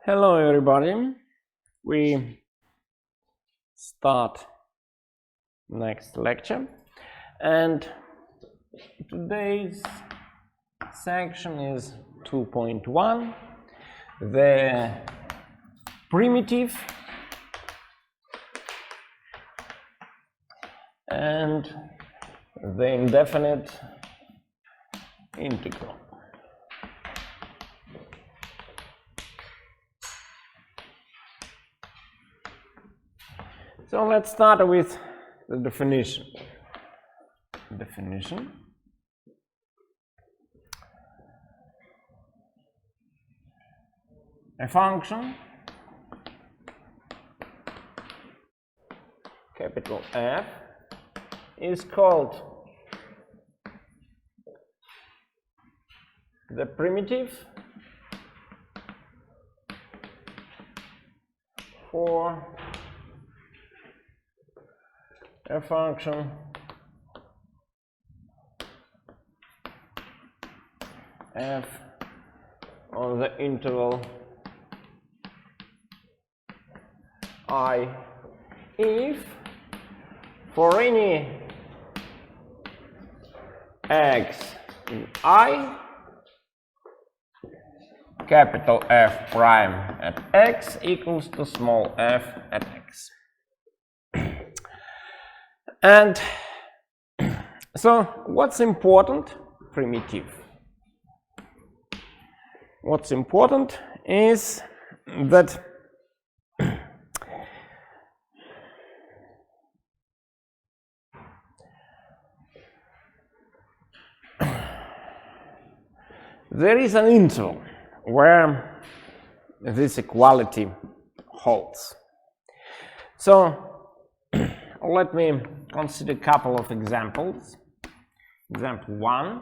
Hello everybody, we start next lecture and today's section is 2.1, the primitive and the indefinite integral. So let's start with the definition. A function, capital F, is called the primitive for a function f on the interval I if for any x in I, capital F prime at x equals to small f at x. And so what's important? Primitive. What's important is that there is an interval where this equality holds. So let me consider a couple of examples. Example 1.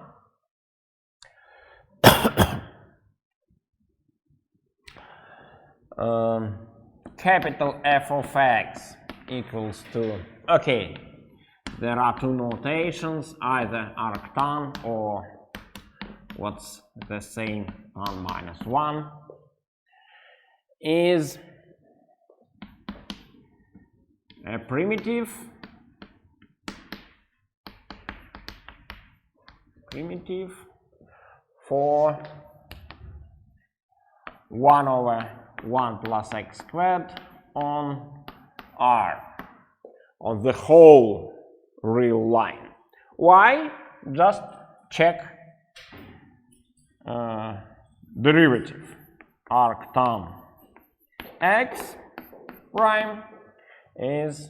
Capital F of x equals to, okay, there are two notations, either arctan or what's the same tan minus 1 is a primitive for 1 over 1 plus x squared on R, on the whole real line. Why? Just check derivative. Arctan x prime is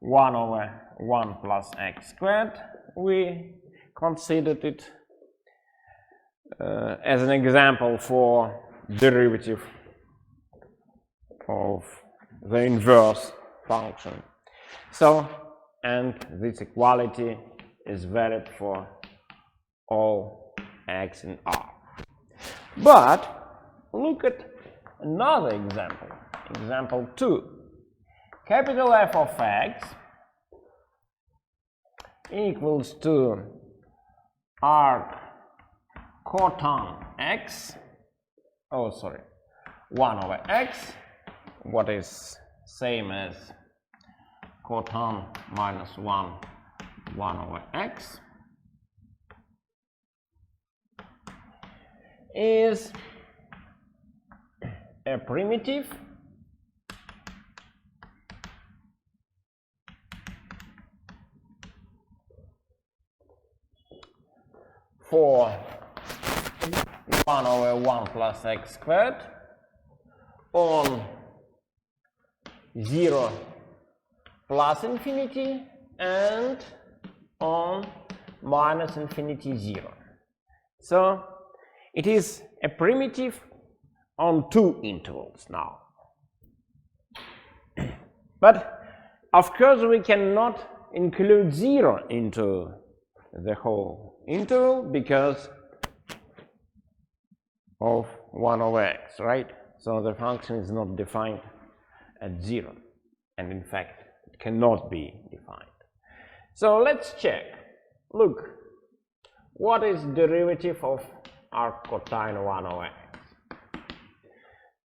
1 over 1 plus x squared. We considered it as an example for derivative of the inverse function. So, and this equality is valid for all x in R. But look at another example. Example 2. Capital F of x equals to arc cotan x, 1 over x, what is same as cotan minus 1 over x, is a primitive for 1 over 1 plus x squared on 0 plus infinity and on minus infinity 0. So it is a primitive on two intervals now. But of course we cannot include 0 into the whole interval because of 1 over x, right? So the function is not defined at 0, and in fact it cannot be defined. So let's check. Look, what is derivative of arc cosine 1 over x?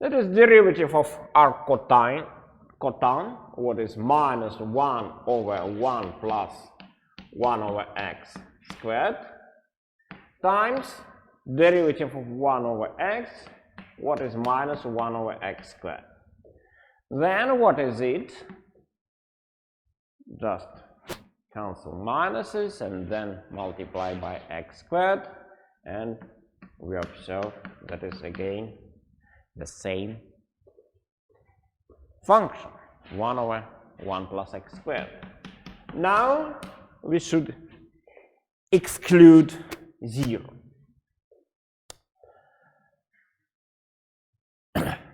That is derivative of arccotan, what is minus 1 over 1 plus 1 over x squared, times derivative of 1 over x, what is minus 1 over x squared. Then what is it? Just cancel minuses and then multiply by x squared, and we observe that is again the same function, 1 over 1 plus x squared. Now we should exclude 0.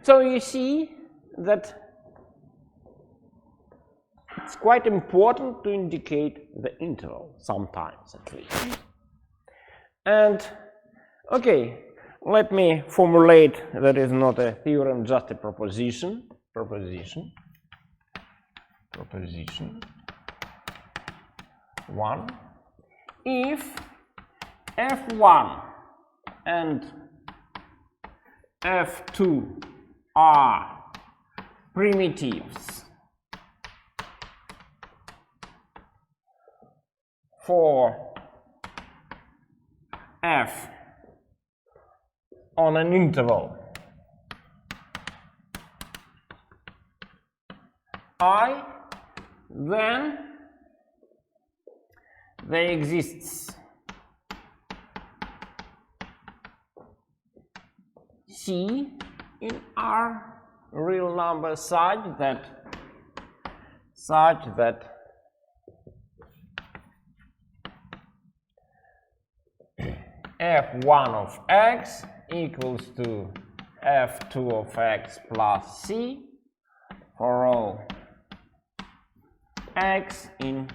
So you see that it's quite important to indicate the interval, sometimes at least. And okay, let me formulate that is not a theorem, just a proposition. Proposition 1. If f1 and f2 are primitives for f on an interval I, then there exists C in R real number such that f1 of x equals to f2 of x plus c for all x in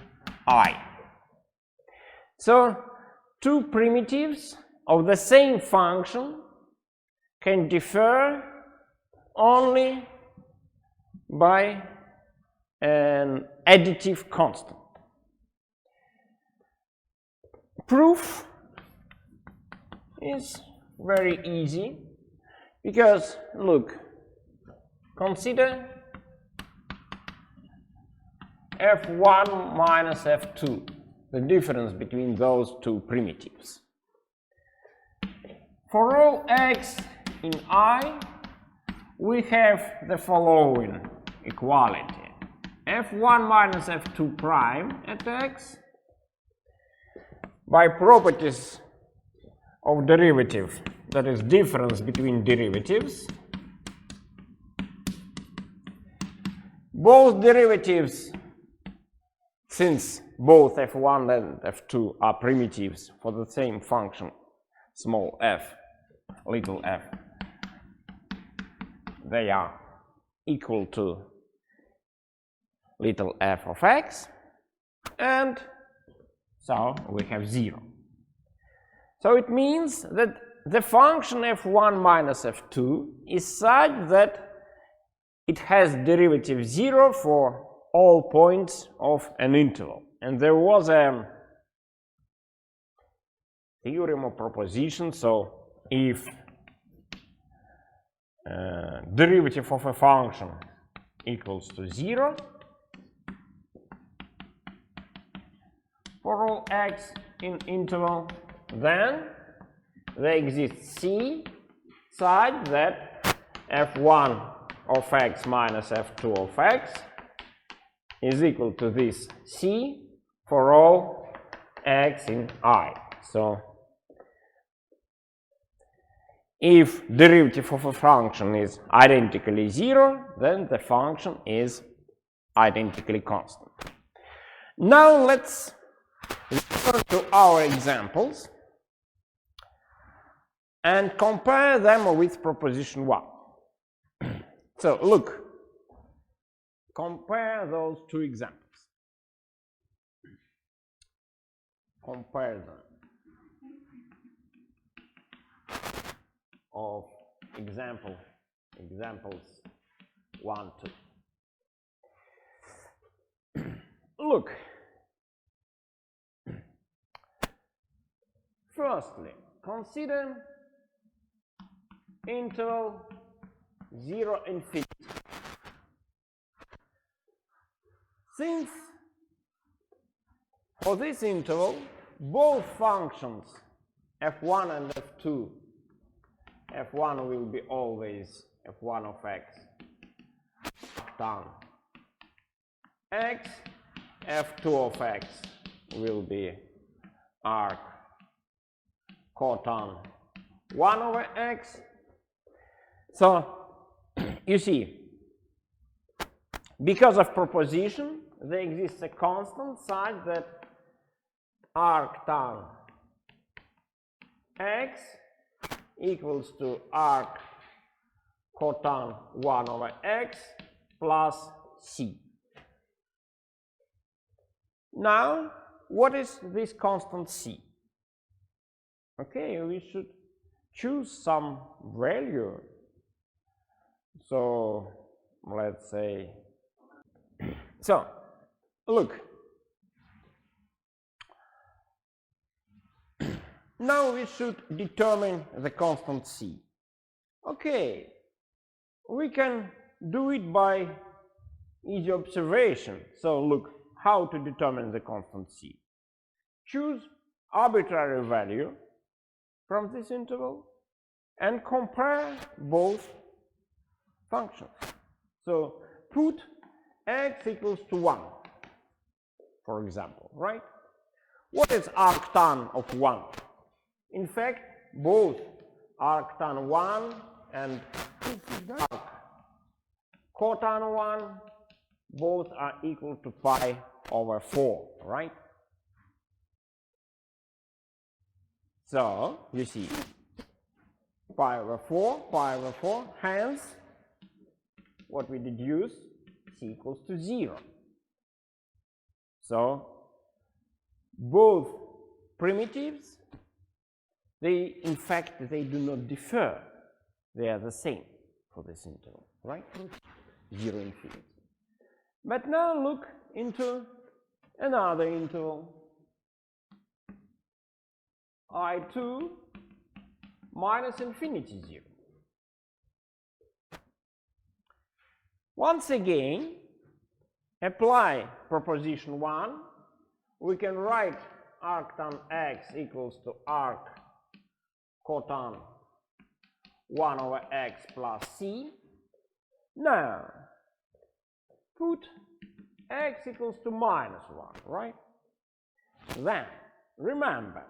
I. So two primitives of the same function can differ only by an additive constant. Proof is very easy because, look, consider f1 minus f2, the difference between those two primitives. For all x in I, we have the following equality: f1 minus f2 prime at x, by properties of derivative, that is difference between derivatives, both derivatives, since both f1 and f2 are primitives for the same function, small f, little f, they are equal to little f of x, and so we have 0. So it means that the function f1 minus f2 is such that it has derivative 0 for all points of an interval. And there was a theorem or proposition, so if derivative of a function equals to 0 for all x in interval, then there exists C such that f1 of x minus f2 of x is equal to this C for all x in I. So if derivative of a function is identically 0, then the function is identically constant. Now let's return to our examples and compare them with proposition 1. So look, compare those two examples. Compare them of examples 1, 2. Look, firstly, consider interval 0, infinity. Since for this interval, both functions f1 and f2, f1 will be always f1 of x tan x, f2 of x will be arc cotan 1 over x. So you see, because of proposition, there exists a constant such that arc tan x equals to arc cotan 1 over x plus c. Now, what is this constant c? Okay, we should choose some value. So let's say, so look, now we should determine the constant c. Okay, we can do it by easy observation. So look, how to determine the constant c. Choose arbitrary value from this interval and compare both functions. So put x equals to 1, for example, right? What is arctan of 1? In fact, both arctan 1 and arc cotan 1 both are equal to pi over 4, right? So you see, pi over 4, hence what we deduce, c equals to 0. So both primitives, in fact they do not differ, they are the same for this interval, right? 0, infinity. But now look into another interval, I2 minus infinity 0. Once again, apply proposition 1. We can write arctan x equals to arc cotan 1 over x plus c. Now, put x equals to minus 1, right? Then, remember,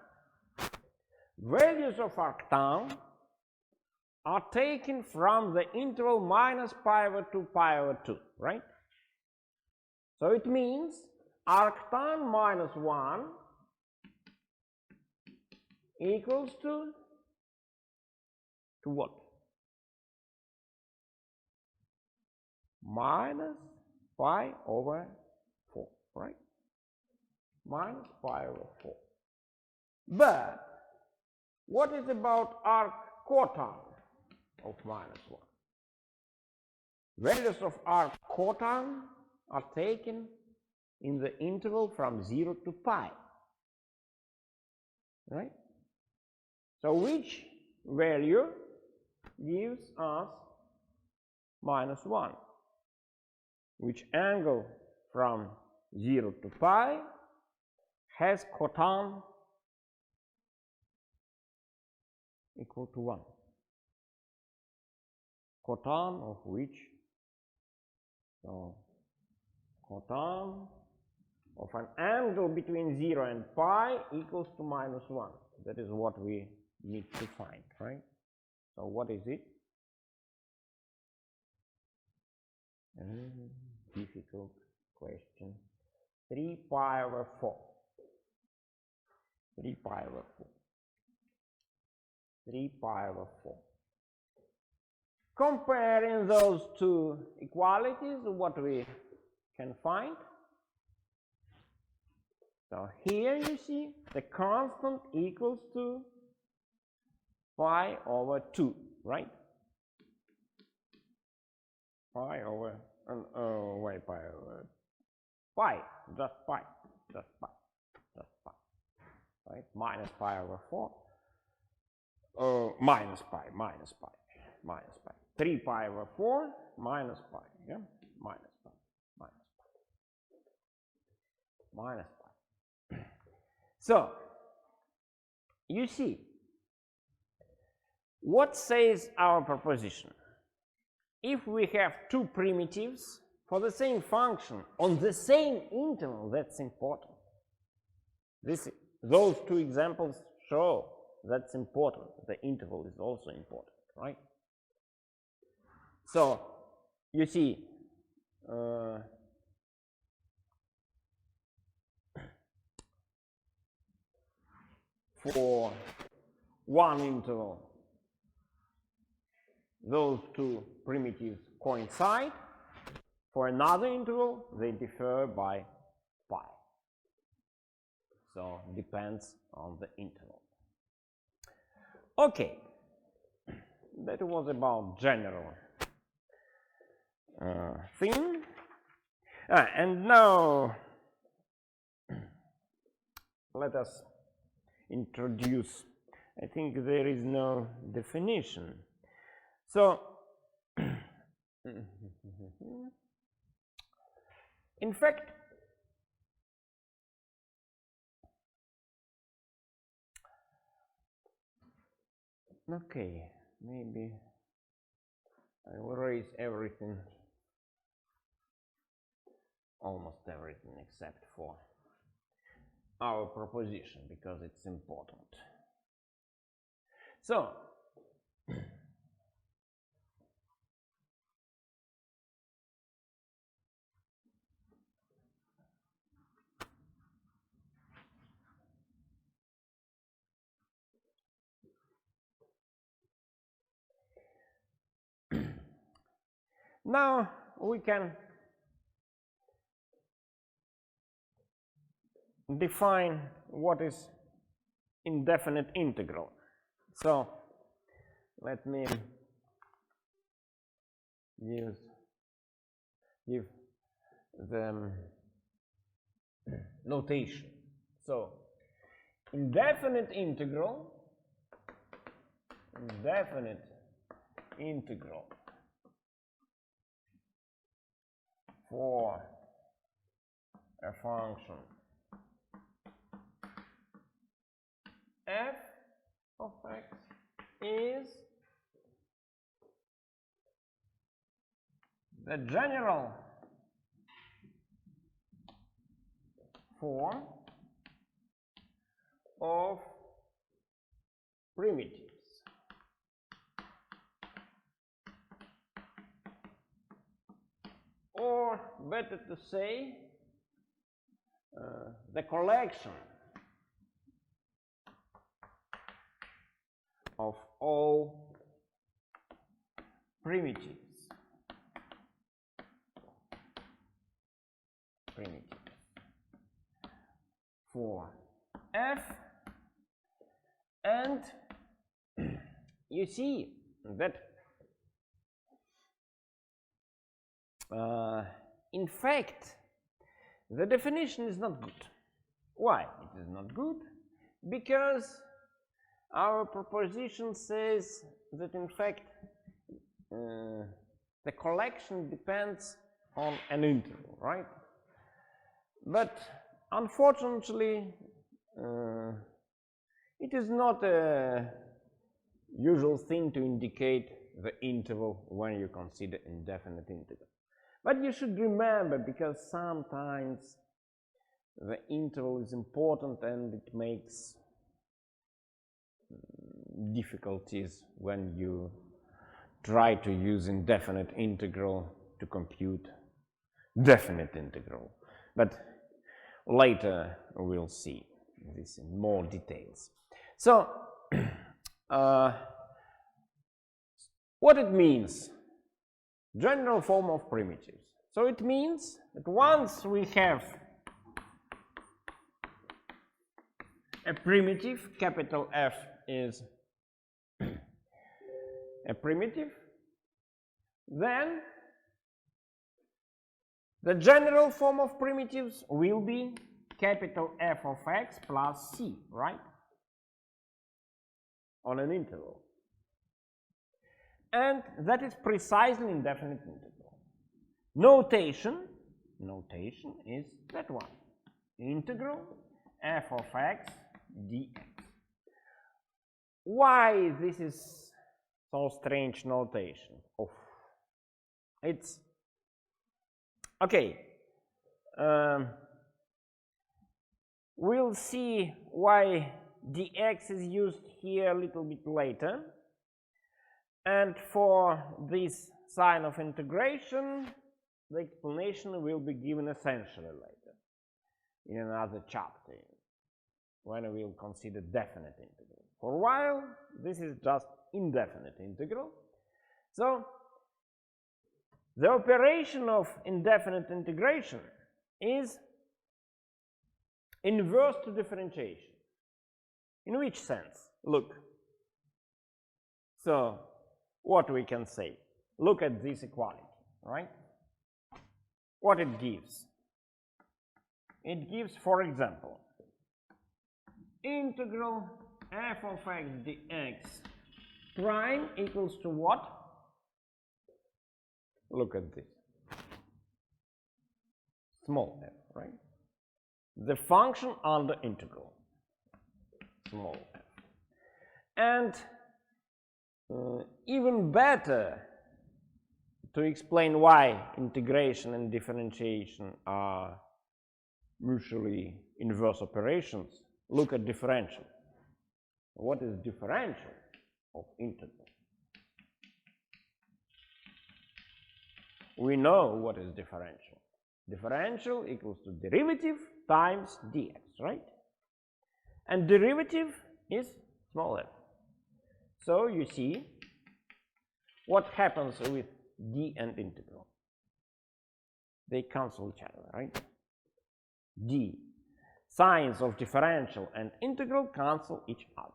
values of arctan are taken from the interval minus pi over 2, pi over 2, right? So it means arctan minus 1 equals to what? Minus pi over 4, right? Minus pi over 4. But what is about arc cotan of minus 1? Values of arc cotan are taken in the interval from 0 to pi, right? So which value gives us minus 1? Which angle from 0 to pi has cotan equal to 1? Cotan of which? So cotan of an angle between 0 and pi equals to minus 1. That is what we need to find, right? So what is it? Difficult question. 3 pi over 4. 3 pi over 4. 3 pi over 4. Comparing those two equalities, what we can find? So here you see the constant equals to pi over 2, right? Pi over, wait, pi over, pi, just pi, right? Minus pi over 4, minus pi. 3 pi over 4 minus pi, yeah, minus pi, minus pi. So, you see, what says our proposition? If we have two primitives for the same function on the same interval, that's important. Those two examples show that's important. The interval is also important, right? So, you see, for one interval, those two primitives coincide. For another interval, they differ by pi. So, depends on the interval. Okay, that was about general thing. And now let us introduce. I think there is no definition. So, in fact, okay, maybe I will erase everything, almost everything except for our proposition, because it's important. So, now we can define what is indefinite integral. So let me give the notation. So indefinite integral for a function f of x is the general form of primitives. Or better to say, the collection of all primitives for f, and you see that in fact the definition is not good. Why it is not good? Because our proposition says that in fact the collection depends on an interval, right? But unfortunately it is not a usual thing to indicate the interval when you consider indefinite integral. But you should remember, because sometimes the interval is important and it makes difficulties when you try to use indefinite integral to compute definite integral. But later we'll see this in more details. So, what it means? General form of primitives. So it means that once we have a primitive, capital F is a primitive, then the general form of primitives will be capital F of x plus c, right? On an interval. And that is precisely indefinite integral. Notation is that one. Integral f of x dx. Why this is so strange notation? Oh, it's okay. We'll see why dx is used here a little bit later. And for this sign of integration, the explanation will be given essentially later in another chapter when we will consider definite integral. For a while, this is just indefinite integral. So, the operation of indefinite integration is inverse to differentiation. In which sense? Look. So, what we can say? Look at this equality, right? What it gives? It gives, for example, integral f of x dx prime equals to what? Look at this. Small f, right? The function under integral. Small f. And even better to explain why integration and differentiation are mutually inverse operations, look at differential. What is differential of integral? We know what is differential. Differential equals to derivative times dx, right? And derivative is small f. So you see what happens with d and integral. They cancel each other, right? D. Signs of differential and integral cancel each other.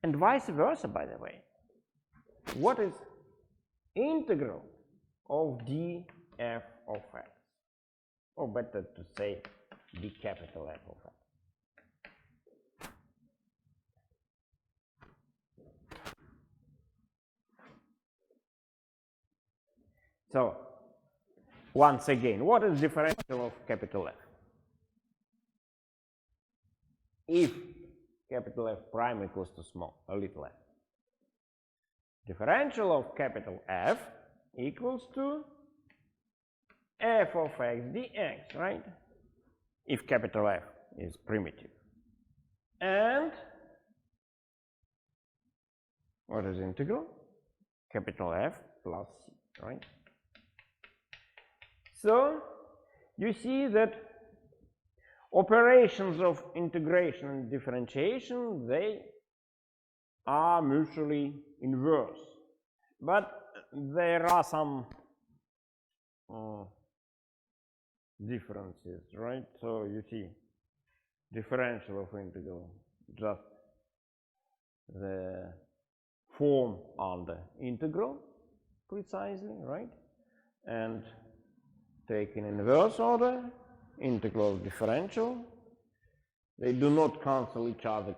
And vice versa, by the way. What is integral of df of x? Or better to say d capital F of x. So, once again, what is differential of capital F? If capital F prime equals to a little f. Differential of capital F equals to f of x dx, right? If capital F is primitive. And what is integral? Capital F plus c, right? So, you see that operations of integration and differentiation, they are mutually inverse. But there are some differences, right? So, you see, differential of integral, just the form under integral, precisely, right? And take in inverse order, integral of differential, they do not cancel each other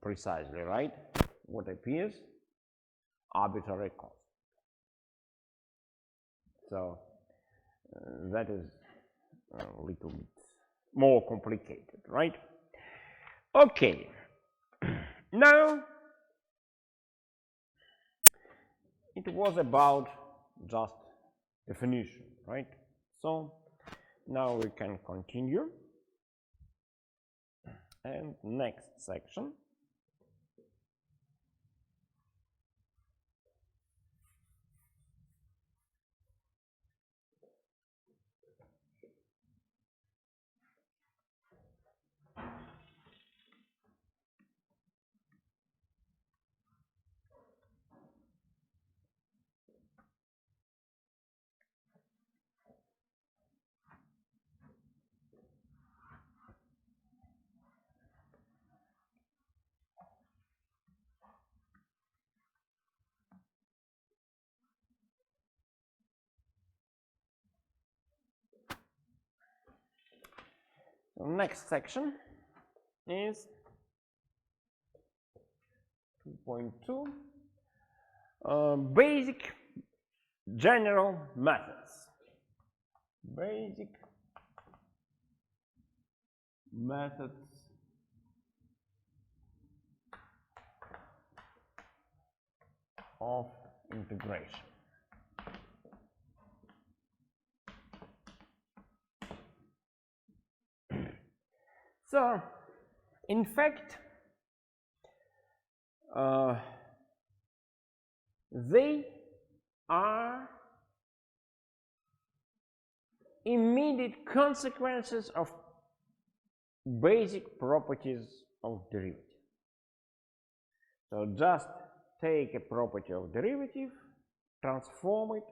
precisely, right? What appears? Arbitrary constant. So, that is a little bit more complicated, right? Okay. Now, it was about just definition, right? So, now we can continue. And next section. So next section is 2.2, Basic general methods. Basic methods of integration. So, in fact, they are immediate consequences of basic properties of derivative. So just take a property of derivative, transform it,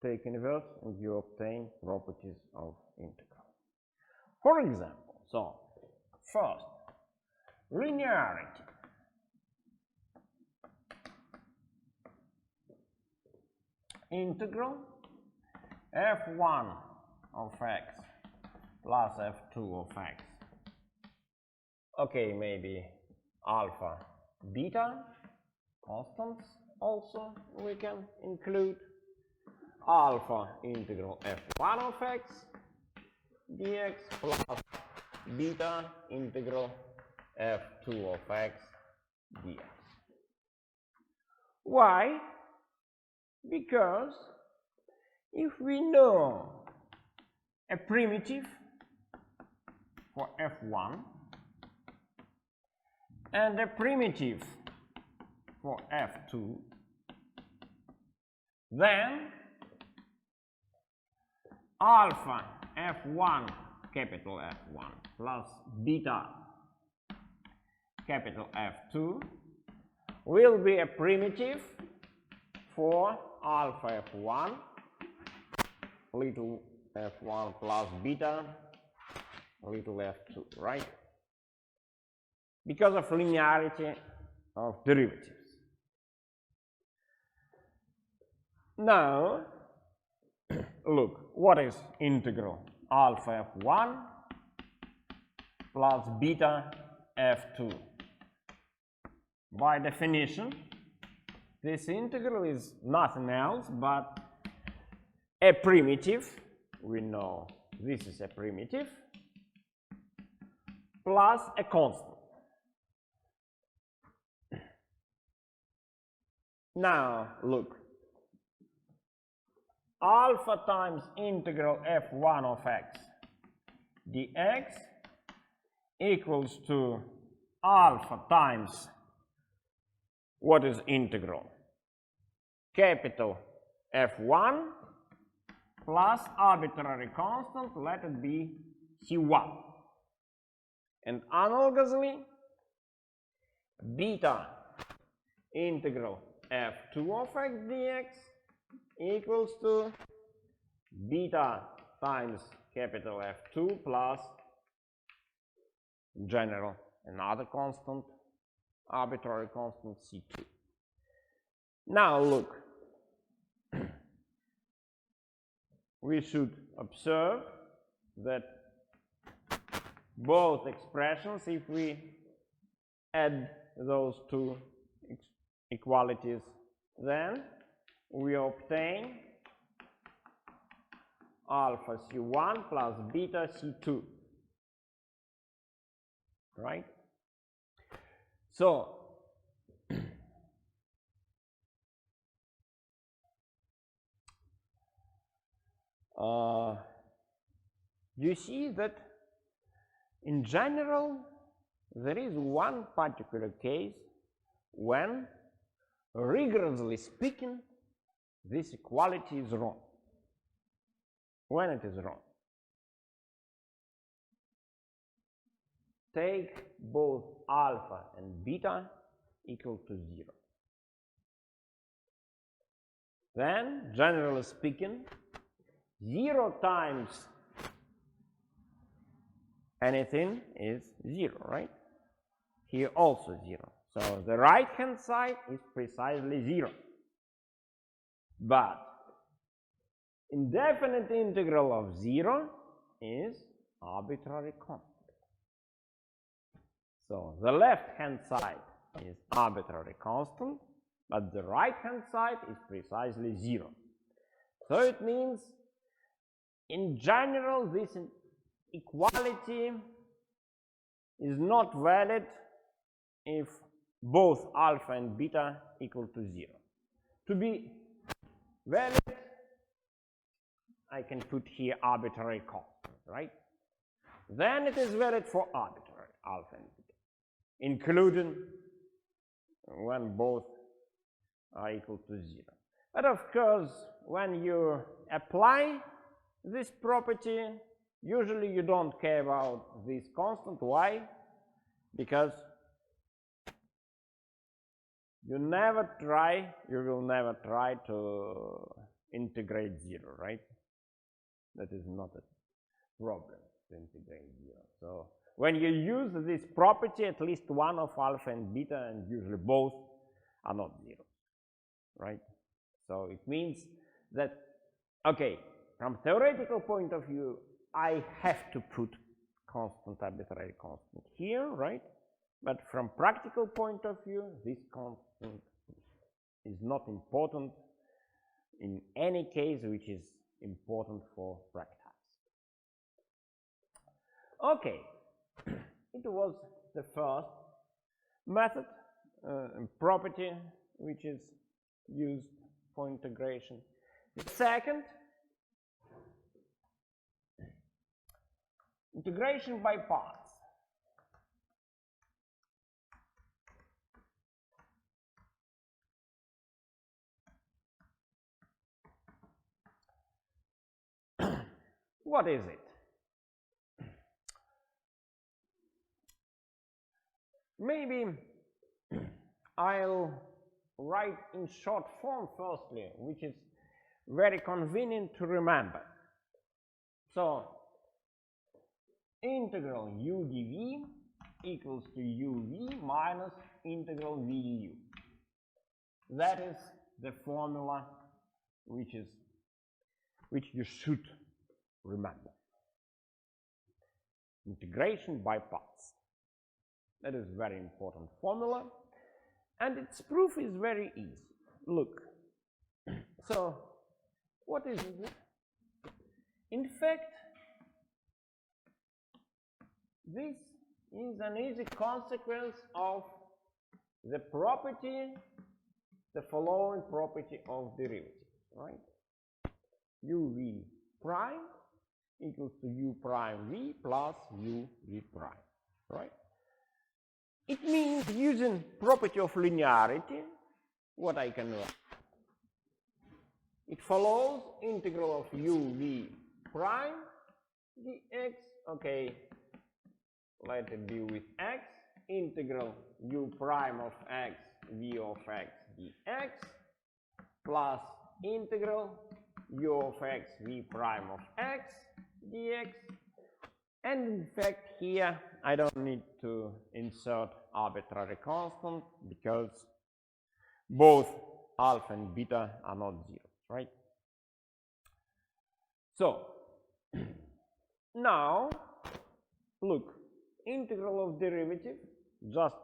take inverse, and you obtain properties of integral. For example, so first, linearity. Integral f1 of x plus f2 of x. Okay, maybe alpha, beta, constants also we can include. Alpha integral f1 of x dx plus beta integral f2 of x dx. Why? Because if we know a primitive for f1 and a primitive for f2, then alpha f1 capital F1 plus beta capital F2 will be a primitive for alpha f1 little f1 plus beta little f2, right? Because of linearity of derivatives. Now, look, what is integral alpha f1 plus beta f2? By definition, this integral is nothing else but a primitive. We know this is a primitive plus a constant. Now, look, alpha times integral f1 of x dx equals to alpha times what is integral? Capital F1 plus arbitrary constant, let it be C1. And analogously, beta integral F2 of x dx equals to beta times capital F2 plus general another constant, arbitrary constant C2. Now look, we should observe that both expressions, if we add those two equalities, then we obtain alpha C1 plus beta C2, right? So, you see that in general there is one particular case when, rigorously speaking, this equality is wrong. When it is wrong, take both alpha and beta equal to 0. Then, generally speaking, 0 times anything is 0, right? Here also 0. So the right hand side is precisely 0. But indefinite integral of 0 is arbitrary constant. So the left hand side is arbitrary constant but the right-hand side is precisely 0. So it means, in general, this equality is not valid if both alpha and beta equal to 0. To be valid, I can put here arbitrary constant, right? Then it is valid for arbitrary alpha and beta, including when both are equal to 0. But of course, when you apply this property, usually you don't care about this constant. Why? Because you will never try to integrate 0, right? That is not a problem to integrate 0. So when you use this property, at least one of alpha and beta, and usually both, are not 0, right? So it means that, okay, from theoretical point of view, I have to put constant, arbitrary constant here, right? But from practical point of view, this constant is not important in any case which is important for practice. Okay, it was the first method, property, which is used for integration. The second, integration by parts. What is it? Maybe I'll write in short form firstly, which is very convenient to remember. So, integral u dv equals to uv minus integral v du. That is the formula which you should remember. Integration by parts. That is a very important formula, and its proof is very easy. Look, so what is it? In fact, this is an easy consequence of the property, the following property of derivatives, right? uv prime equals to u prime v plus u v prime, right? It means, using property of linearity, what I can write? It follows integral of uv prime dx, okay, let it be with x, integral u prime of x v of x dx plus integral u of x v prime of x dx. And in fact, here I don't need to insert arbitrary constant because both alpha and beta are not zeros, right? So now look, integral of derivative, just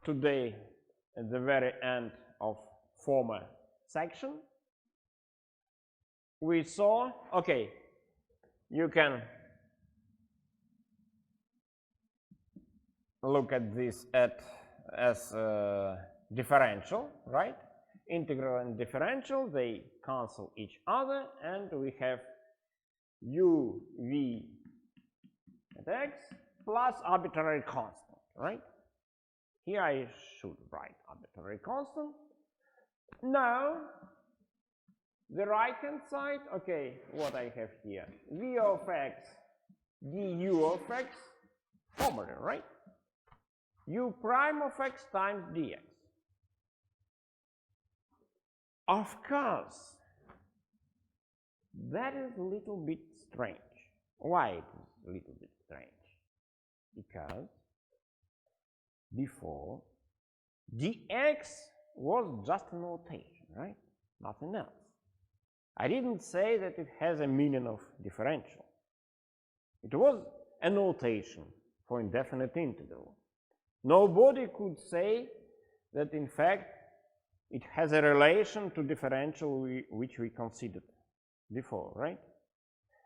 today at the very end of former section, we saw, okay, you can look at this as differential, right? Integral and differential, they cancel each other, and we have u v at x plus arbitrary constant, right? Here I should write arbitrary constant. Now, the right-hand side, okay, what I have here? V of x du of x, formula, right? U prime of x times dx. Of course, that is a little bit strange. Why it is a little bit strange? Because before, dx was just a notation, right? Nothing else. I didn't say that it has a meaning of differential. It was a notation for indefinite integral. Nobody could say that in fact it has a relation to differential which we considered before, right?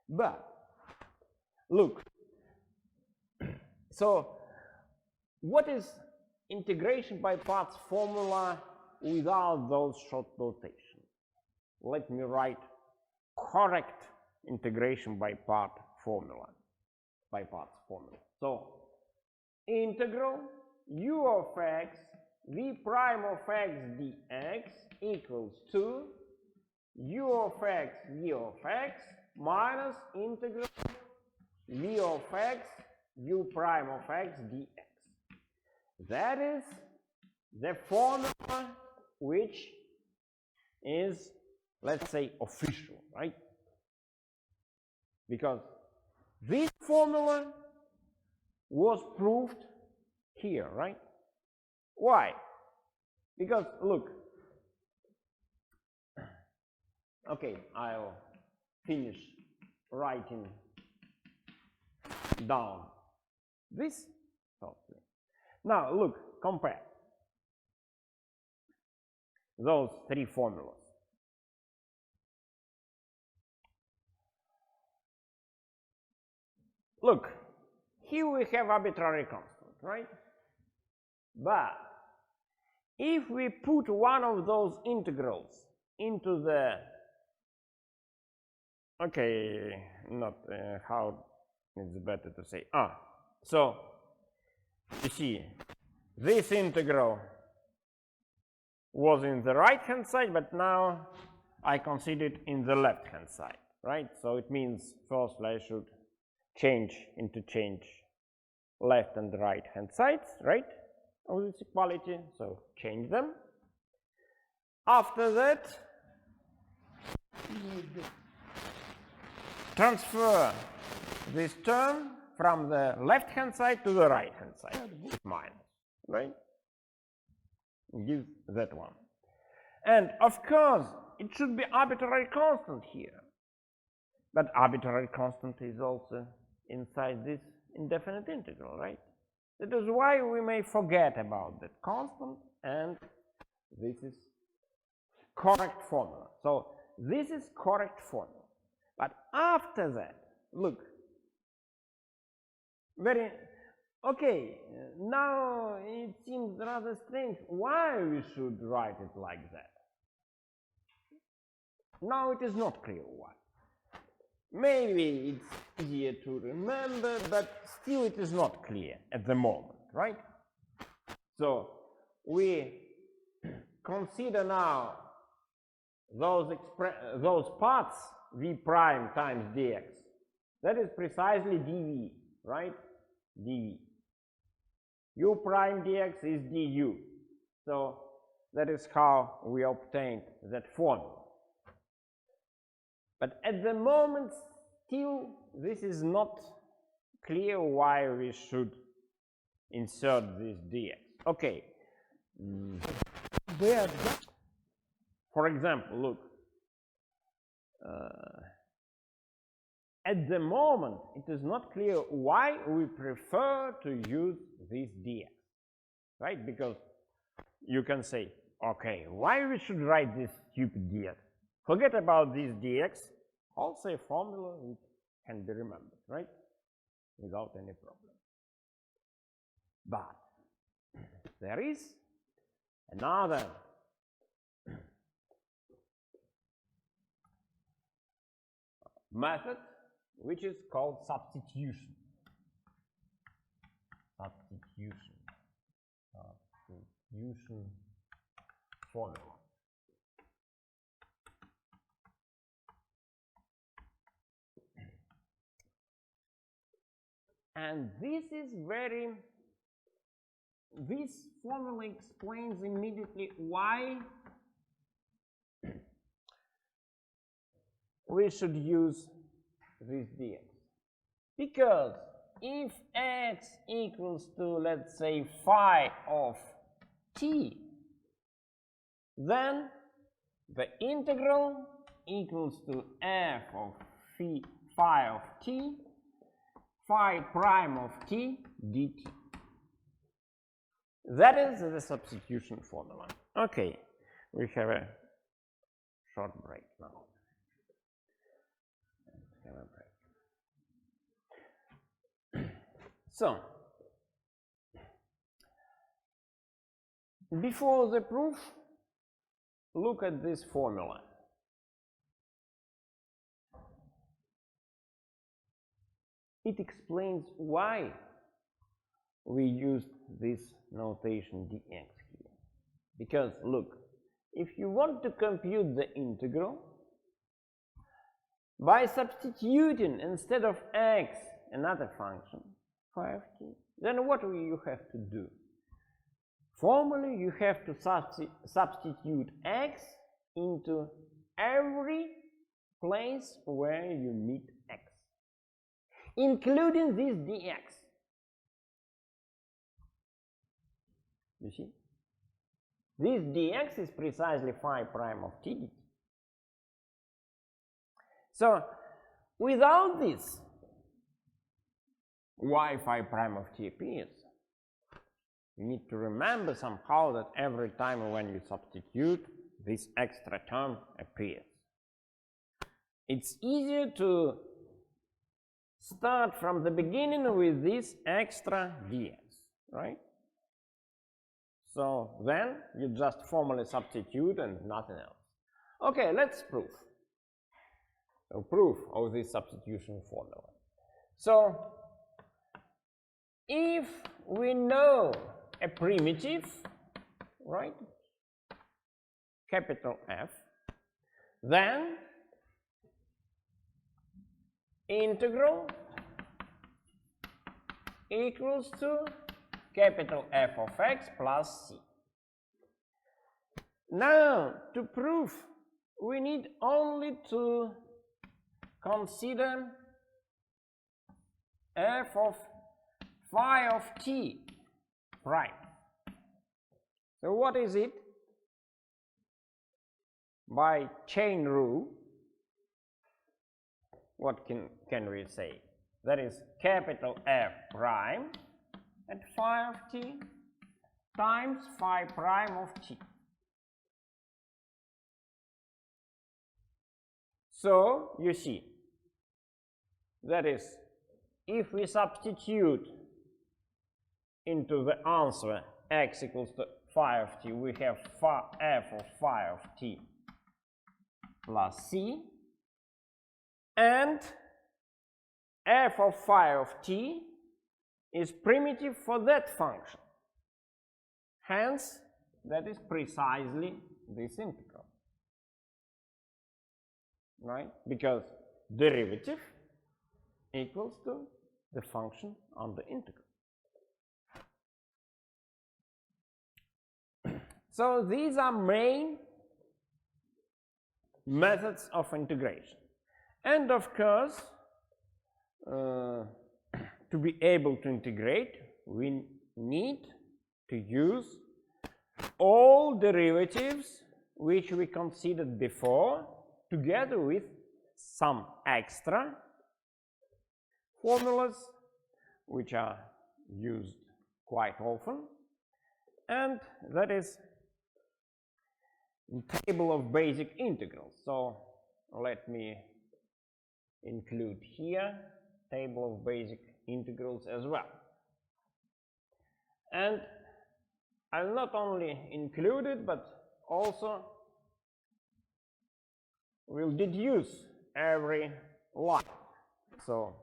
But look, so what is integration by parts formula without those short notations? Let me write correct integration by parts formula. So integral u of x v prime of x dx equals to u of x v of x minus integral v of x u prime of x dx. That is the formula which is, let's say, official, right? Because this formula was proved here, right? Why? Because look, okay, I'll finish writing down this software. Now look, compare those three formulas. Look, here we have arbitrary constant, right? But if we put one of those integrals into the, okay, not how it's better to say, so you see, this integral was in the right hand side, but now I consider it in the left hand side, right? So it means first I should interchange left and right hand sides, right, of this equality, so change them. After that, transfer this term from the left hand side to the right hand side, minus, right, gives that one. And of course it should be arbitrary constant here, but arbitrary constant is also inside this indefinite integral, right? That is why we may forget about that constant, and this is correct formula. So this is correct formula. But after that, look, okay, now it seems rather strange why we should write it like that. Now it is not clear why. Maybe it's easier to remember, but still it is not clear at the moment, right? So we consider now those parts v prime times dx. That is precisely dv, right? dv. U prime dx is du. So that is how we obtained that formula. But at the moment, still, this is not clear why we should insert this dx. Okay. For example, look. At the moment, it is not clear why we prefer to use this dx, right? Because you can say, okay, why we should write this stupid dx? Forget about this dx, also a formula which can be remembered, right? Without any problem. But there is another method which is called substitution. Substitution formula. And this formula explains immediately why we should use this dx. Because if x equals to, let's say, phi of t, then the integral equals to f of phi of t, phi prime of t dt. That is the substitution formula. Okay, we have a short break now. Have a break. So, before the proof, look at this formula. It explains why we used this notation dx here. Because look, if you want to compute the integral, by substituting instead of x another function, phi of t, then what will you have to do? Formally, you have to substitute x into every place where you meet x, including this dx. You see? This dx is precisely phi prime of t dt. So, without this, why phi prime of t appears? You need to remember somehow that every time when you substitute, this extra term appears. It's easier to start from the beginning with this extra dx, right? So then you just formally substitute and nothing else. Okay, let's prove. So proof of this substitution formula. So if we know a primitive, right, capital F, then integral equals to capital F of x plus c. Now, to prove, we need only to consider f of phi of t prime. So what is it? By chain rule, what can we say? That is capital F prime at phi of t times phi prime of t. So you see, that is, if we substitute into the answer x equals to phi of t, we have phi f of phi of t plus c, and f of phi of t is primitive for that function. Hence, that is precisely this integral, right? Because derivative equals to the function on the integral. So these are main methods of integration. And of course, to be able to integrate, we need to use all derivatives which we considered before, together with some extra formulas which are used quite often, and that is in table of basic integrals. So let me include here table of basic integrals as well. And I'll not only include it, but also will deduce every line. So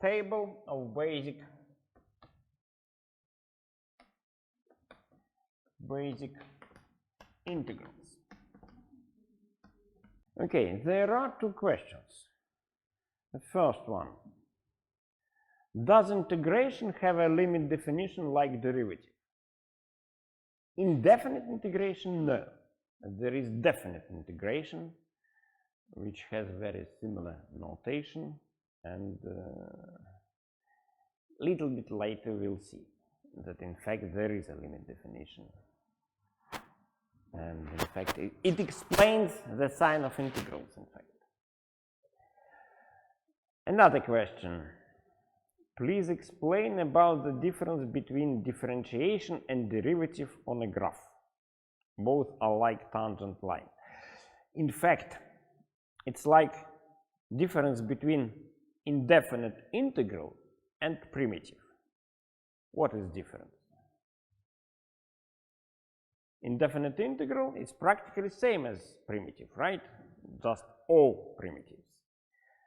table of basic integrals. Okay, there are two questions. The first one, does integration have a limit definition like derivative? Indefinite integration, no. There is definite integration, which has very similar notation, and little bit later we'll see that in fact there is a limit definition. And in fact it explains the sign of integrals, in fact. Another question, Please explain about the difference between differentiation and derivative on a graph. Both are like tangent line. In fact, it's like difference between indefinite integral and primitive. What is different? Indefinite integral is practically same as primitive, right? Just all primitives.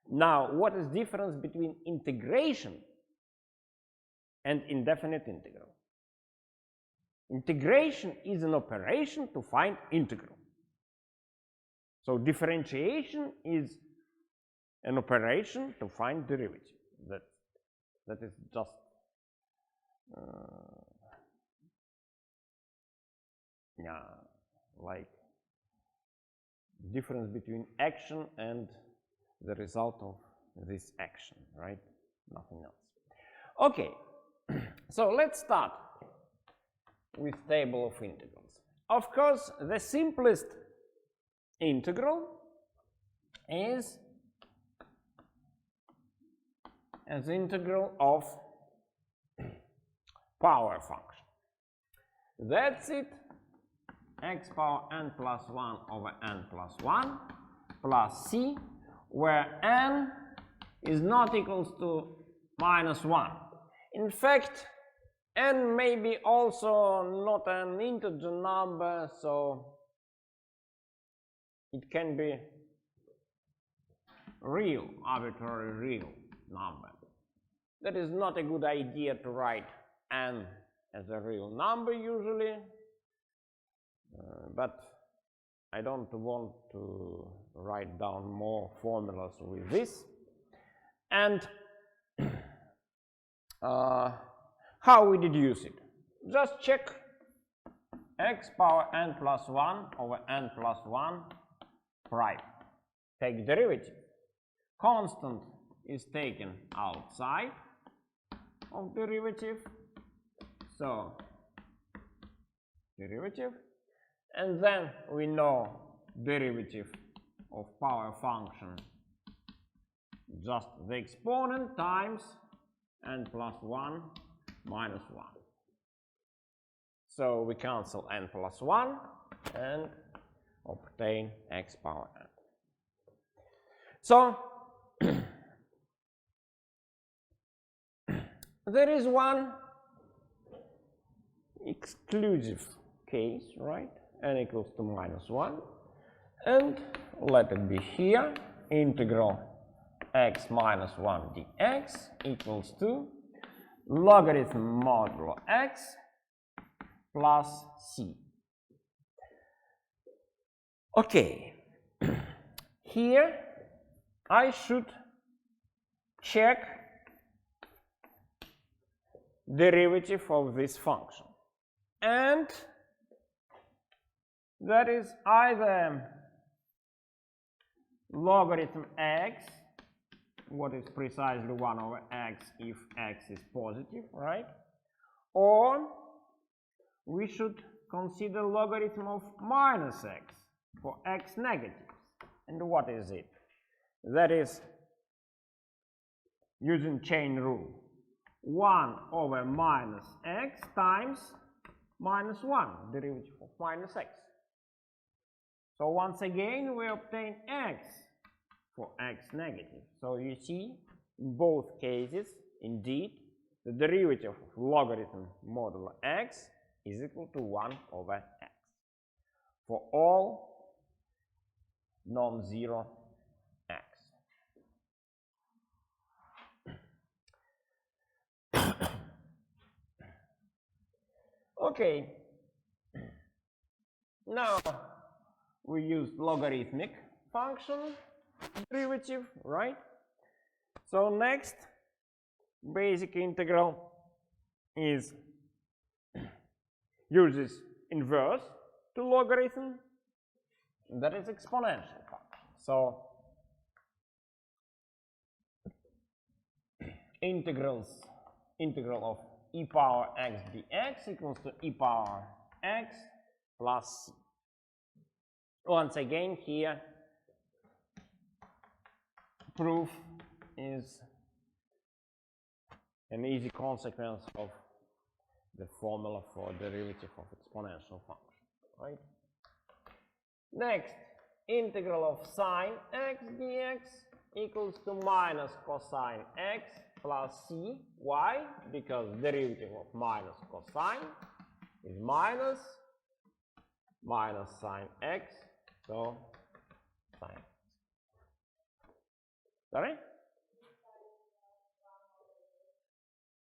Now, what is difference between integration and indefinite integral? Integration is an operation to find integral. So differentiation is an operation to find derivative. That is just like difference between action and the result of this action, right? Nothing else. Okay, so let's start with table of integrals. Of course, the simplest integral is as integral of power function. That's it. X power n plus 1 over n plus 1 plus c, where n is not equals to minus 1. In fact, n may be also not an integer number, so it can be real, arbitrary real number. That is not a good idea to write n as a real number usually, but I don't want to write down more formulas with this. And how we deduce it? Just check x power n plus 1 over n plus 1 prime. Take derivative. Constant is taken outside of derivative, so derivative, and then we know derivative of power function, just the exponent times n plus 1 minus 1. So we cancel n plus 1 and obtain x power n. So there is one exclusive case, right? N equals to minus 1, and let it be here, integral x minus 1 dx equals to logarithm modulo x plus c. Okay, here I should check derivative of this function, and that is either logarithm x, what is precisely 1 over x if x is positive, right? Or we should consider logarithm of minus x for x negatives. And what is it? That is, using chain rule, 1 over minus x times minus 1, derivative of minus x. So once again we obtain x for x negative. So you see, in both cases, indeed, the derivative of logarithm modulo x is equal to 1 over x for all non-zero x. Okay, now we use logarithmic function derivative, right? So next, basic integral is uses inverse to logarithm, that is exponential function. So integral of e power x dx equals to e power x plus c. Once again, here proof is an easy consequence of the formula for derivative of exponential function, right? Next, integral of sine x dx equals to minus cosine x plus c. Why? Because derivative of minus cosine is minus sine x, so sine x. Sorry?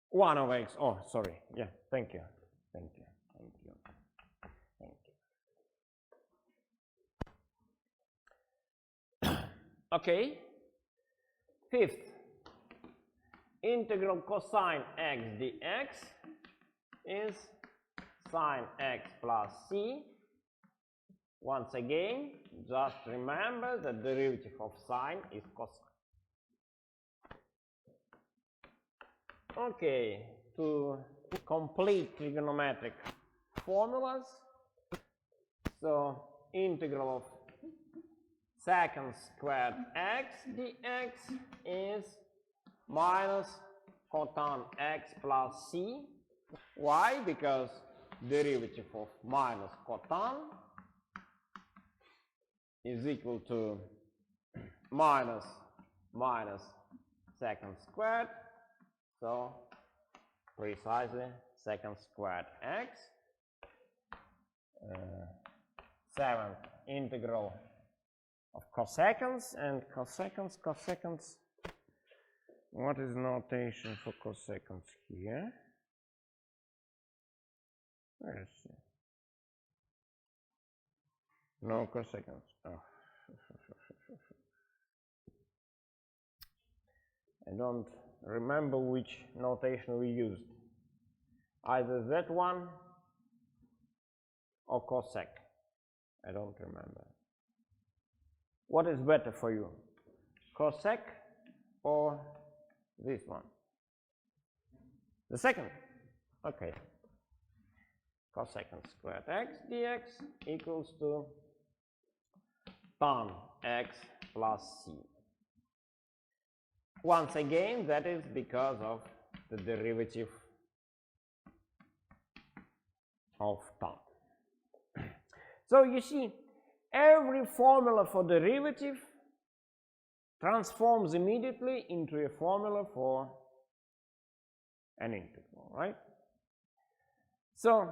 1 over x. Oh, sorry. Yeah, thank you. Thank you. Thank you. Thank you. Okay. Fifth, integral cosine x dx is sine x plus c. Once again, just remember that the derivative of sine is cosine. Okay, to complete trigonometric formulas, so integral of secant squared x dx is minus cotan x plus c. Why? Because derivative of minus cotan is equal to minus secant squared, so precisely secant squared x. Seventh, integral of coseconds, and coseconds. What is notation for coseconds here? Let's see. No coseconds. Oh. I don't remember which notation we used. Either that one or cosec. I don't remember. What is better for you? Cosec or this one? The second. Okay. Cosecant squared x dx equals to tan x plus c. Once again, that is because of the derivative of tan. So you see, every formula for derivative transforms immediately into a formula for an integral, right? So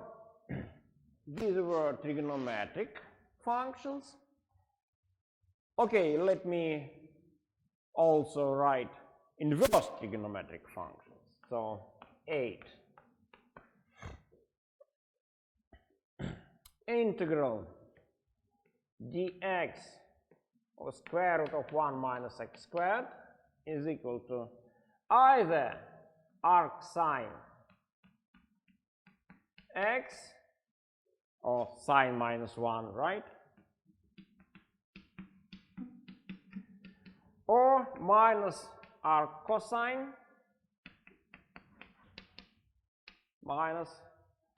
these were trigonometric functions. Okay, let me also write inverse trigonometric functions. So 8. Integral dx of square root of 1 minus x squared is equal to either arc sine x or sine minus 1, right? Or minus arc cosine minus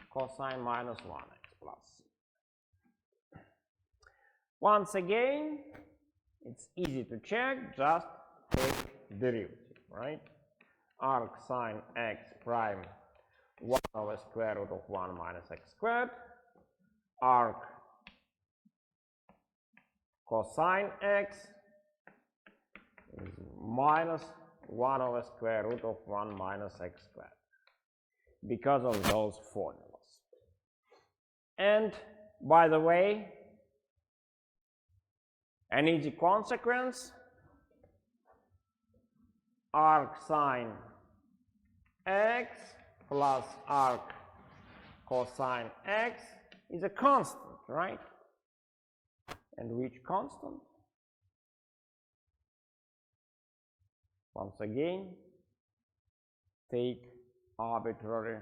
cosine minus 1x plus. Once again, it's easy to check, just take derivative, right? Arc sine x prime 1 over square root of 1 minus x squared. Arc cosine x is minus 1 over square root of 1 minus x squared because of those formulas. And by the way, an easy consequence, arc sine x plus arc cosine x is a constant, right? And which constant? Once again, take arbitrary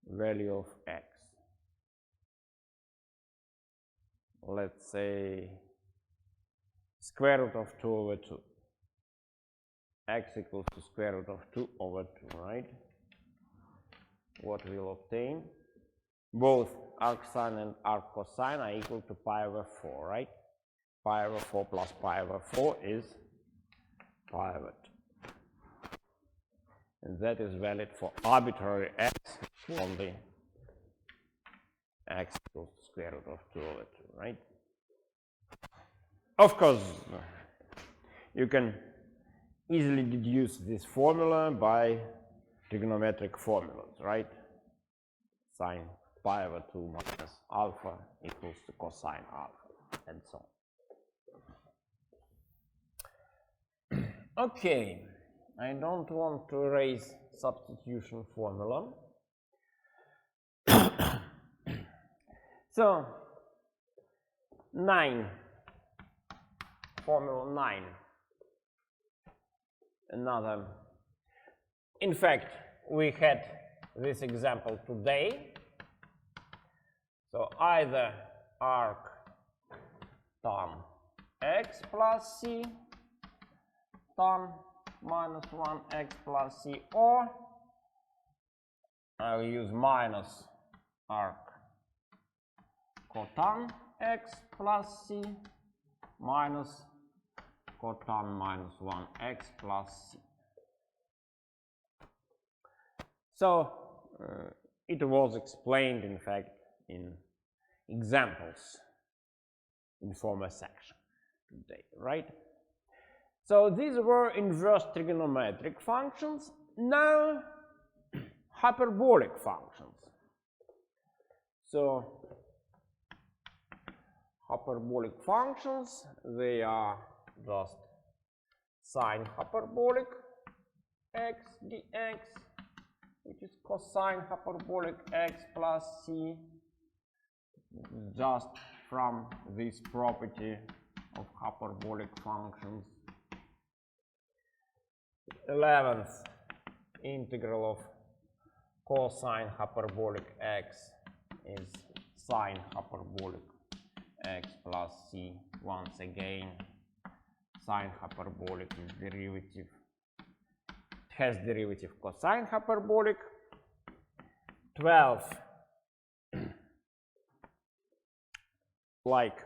value of x. Let's say square root of 2 over 2. X equals to square root of 2 over 2, right? What we'll obtain? Both arc sine and arc cosine are equal to pi over 4, right? Pi over 4 plus pi over 4 is pi over 2. and that is valid for arbitrary x only x equals the square root of 2 over 2, right? Of course, you can easily deduce this formula by trigonometric formulas, right? Sine pi over 2 minus alpha equals to cosine alpha, and so on. Okay, I don't want to erase substitution formula. So, 9, formula 9, another. In fact, we had this example today. So, either arc tan x plus c, tan minus 1x plus c, or I will use minus arc cotan x plus c minus cotan minus 1x plus c. So it was explained, in fact, in examples in former section today, right? So these were inverse trigonometric functions. Now hyperbolic functions. So hyperbolic functions, they are just sine hyperbolic x dx, which is cosine hyperbolic x plus c, just from this property of hyperbolic functions. 11th integral of cosine hyperbolic x is sine hyperbolic x plus c. Once again, sine hyperbolic is derivative, has derivative cosine hyperbolic. 12, like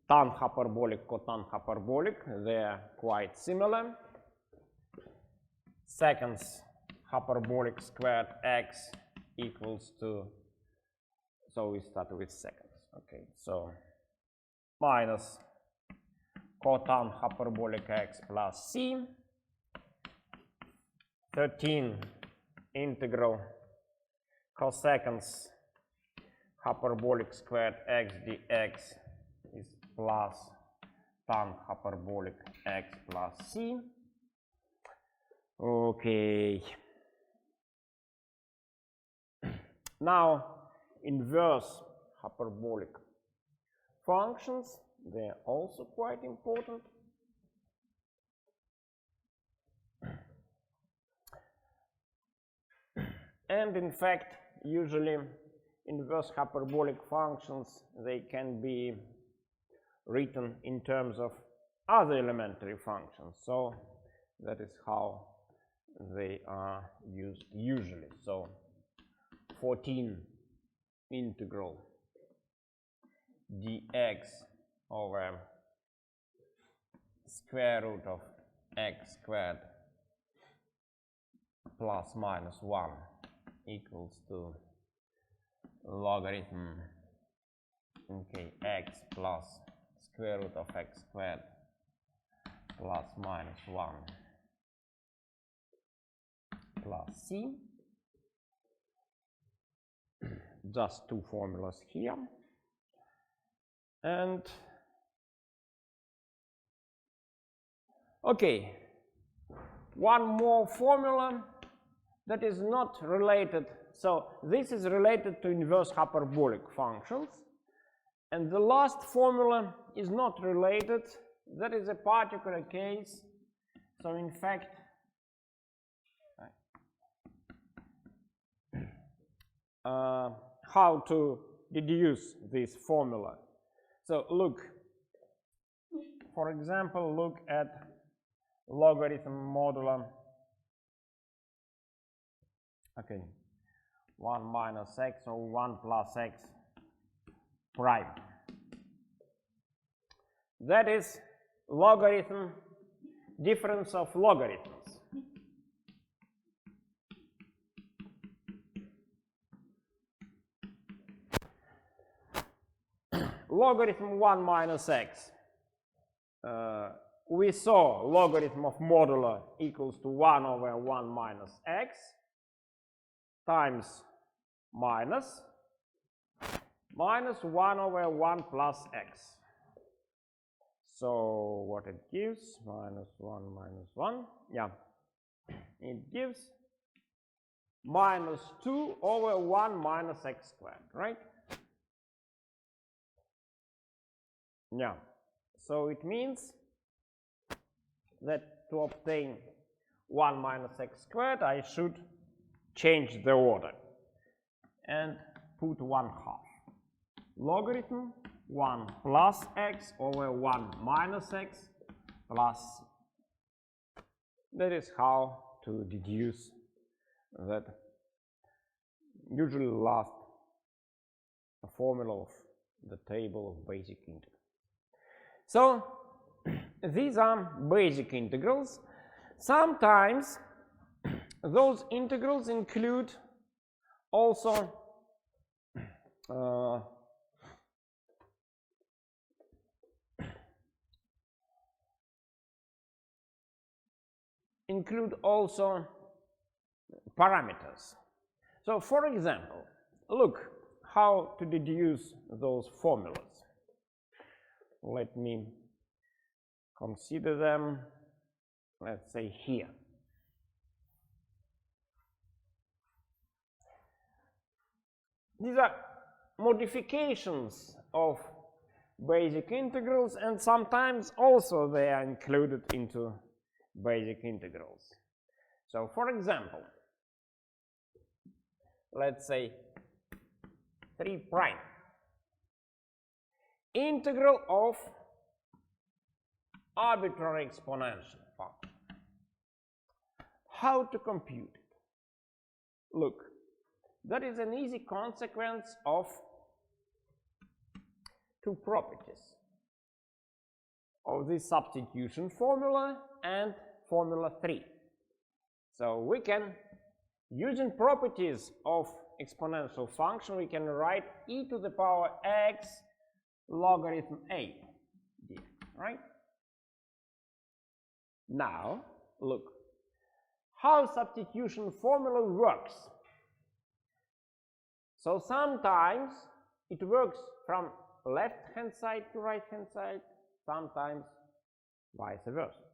tan hyperbolic, cotan hyperbolic, they are quite similar. Seconds hyperbolic squared x equals to, so we start with seconds. Okay, so minus cotan hyperbolic x plus c. 13 integral coseconds hyperbolic squared x dx is plus tan hyperbolic x plus c. Okay. Now inverse hyperbolic functions, they are also quite important. And in fact, usually inverse hyperbolic functions, they can be written in terms of other elementary functions. So that is how they are used usually. So 14 integral dx over square root of x squared plus minus 1 equals to logarithm, okay, x plus square root of x squared plus minus 1 plus c. Just two formulas here. And okay, one more formula that is not related. So this is related to inverse hyperbolic functions, and the last formula is not related. That is a particular case. So in fact, how to deduce this formula. So look, for example, look at logarithm modulo, okay, 1 minus x or 1 plus x prime. That is logarithm, difference of logarithms. logarithm 1 minus x. We saw logarithm of modulo equals to 1 over 1 minus x times minus 1 over 1 plus x. So what it gives, minus 1, yeah, it gives minus 2 over 1 minus x squared, right? Yeah, so it means that to obtain 1 minus x squared, I should change the order and put 1/2. Logarithm 1 plus x over 1 minus x plus c. That is how to deduce that usually last formula of the table of basic integrals. So these are basic integrals. Sometimes those integrals include also parameters. So for example, look how to deduce those formulas. Let me consider them, let's say here. These are modifications of basic integrals, and sometimes also they are included into basic integrals. So for example, let's say 3 prime. Integral of arbitrary exponential function. How to compute it? Look, that is an easy consequence of two properties of this substitution formula and formula 3. So we can, using properties of exponential function, we can write e to the power x logarithm a dx, right? Now, look how substitution formula works. So sometimes it works from left-hand side to right-hand side, sometimes vice versa.